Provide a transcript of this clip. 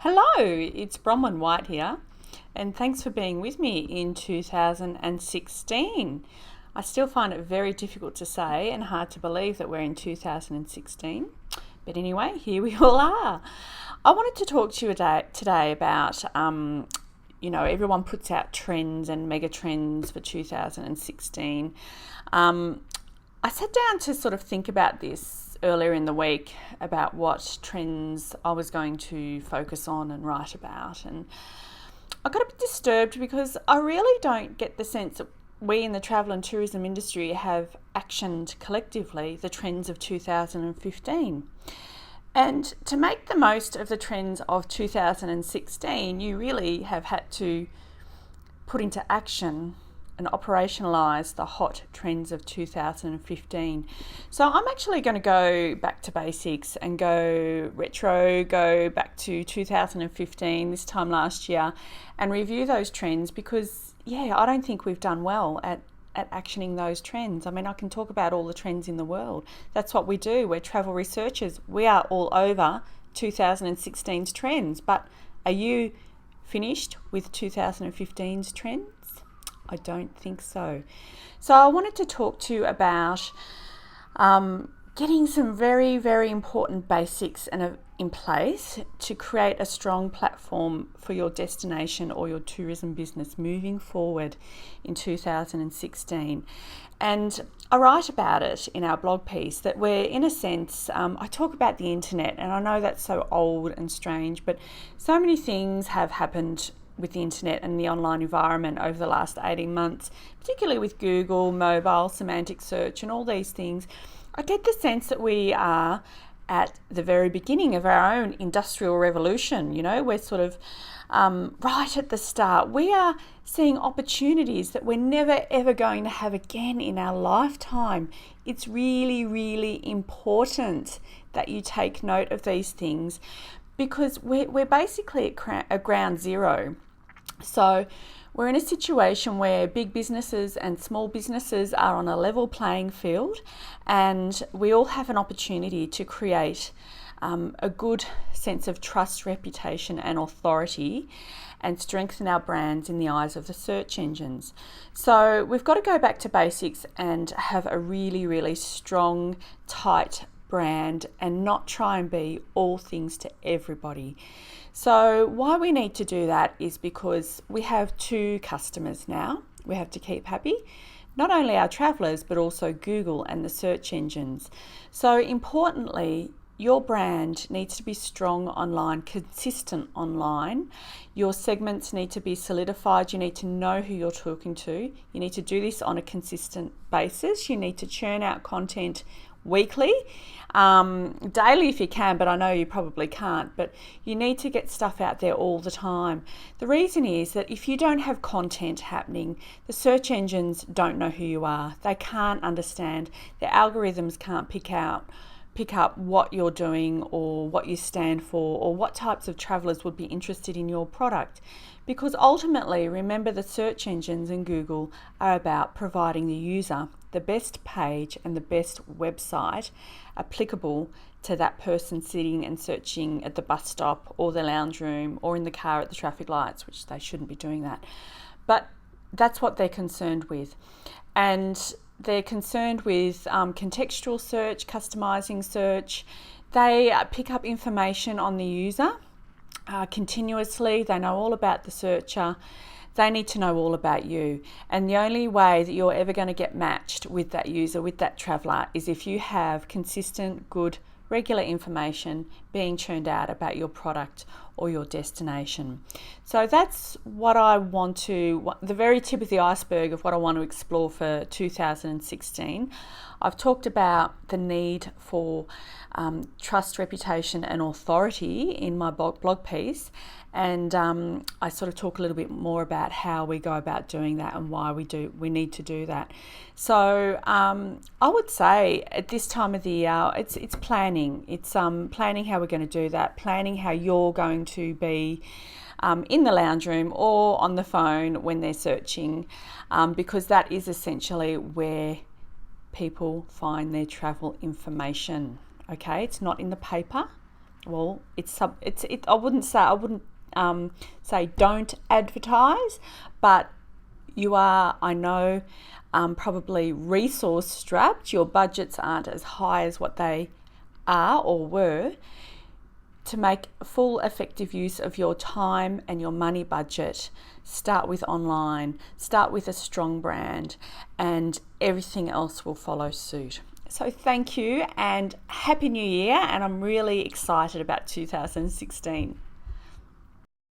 Hello, it's Bronwyn White here, and thanks for being with me in 2016. I still find it very difficult to say and hard to believe that we're in 2016, but anyway, here we all are. I wanted to talk to you today about, everyone puts out trends and mega trends for 2016. I sat down to sort of think about this earlier in the week about what trends I was going to focus on and write about, and I got a bit disturbed because I really don't get the sense that we in the travel and tourism industry have actioned collectively the trends of 2015. And to make the most of the trends of 2016, you really have had to put into action and operationalise the hot trends of 2015. So I'm actually going to go back to basics and go retro, go back to 2015, this time last year, and review those trends because, I don't think we've done well at actioning those trends. I mean, I can talk about all the trends in the world. That's what we do. We're travel researchers. We are all over 2016's trends. But are you finished with 2015's trends? I don't think so. So I wanted to talk to you about getting some very, very important basics in place to create a strong platform for your destination or your tourism business moving forward in 2016. And I write about it in our blog piece that we're, in a sense, I talk about the internet, and I know that's so old and strange, but so many things have happened with the internet and the online environment over the last 18 months, particularly with Google, mobile, semantic search and all these things. I get the sense that we are at the very beginning of our own industrial revolution. We're sort of right at the start. We are seeing opportunities that we're never ever going to have again in our lifetime. It's really, really important that you take note of these things because we're basically at ground zero. So we're in a situation where big businesses and small businesses are on a level playing field, and we all have an opportunity to create a good sense of trust, reputation and authority and strengthen our brands in the eyes of the search engines. So we've got to go back to basics and have a really, really strong, tight brand and not try and be all things to everybody. So why we need to do that is because we have two customers now. We have to keep happy, not only our travellers, but also Google and the search engines. So importantly, your brand needs to be strong online, consistent online. Your segments need to be solidified. You need to know who you're talking to. You need to do this on a consistent basis. You need to churn out content weekly, daily if you can, but I know you probably can't, but you need to get stuff out there all the time. The reason is that if you don't have content happening, the search engines don't know who you are. They can't understand. The algorithms can't pick up what you're doing or what you stand for or what types of travellers would be interested in your product. Because ultimately, remember, the search engines and Google are about providing the user the best page and the best website applicable to that person sitting and searching at the bus stop or the lounge room or in the car at the traffic lights, which they shouldn't be doing that. But that's what they're concerned with. And they're concerned with contextual search, customizing search. They pick up information on the user continuously. They know all about the searcher. They need to know all about you. And the only way that you're ever going to get matched with that user, with that traveller, is if you have consistent, good, regular information being churned out about your product or your destination. So that's what I want to, the very tip of the iceberg of what I want to explore for 2016. I've talked about the need for trust, reputation and authority in my blog piece, and I sort of talk a little bit more about how we go about doing that and why we need to do that. So I would say at this time of the year, it's planning. It's planning how we're going to do that, planning how you're going to be in the lounge room or on the phone when they're searching, because that is essentially where people find their travel information. Okay, it's not in the paper, well, I wouldn't say don't advertise, but you are, I know, probably resource strapped. Your budgets aren't as high as what they are or were. To make full effective use of your time and your money budget, start with online, start with a strong brand, and everything else will follow suit. So thank you and Happy New Year, and I'm really excited about 2016.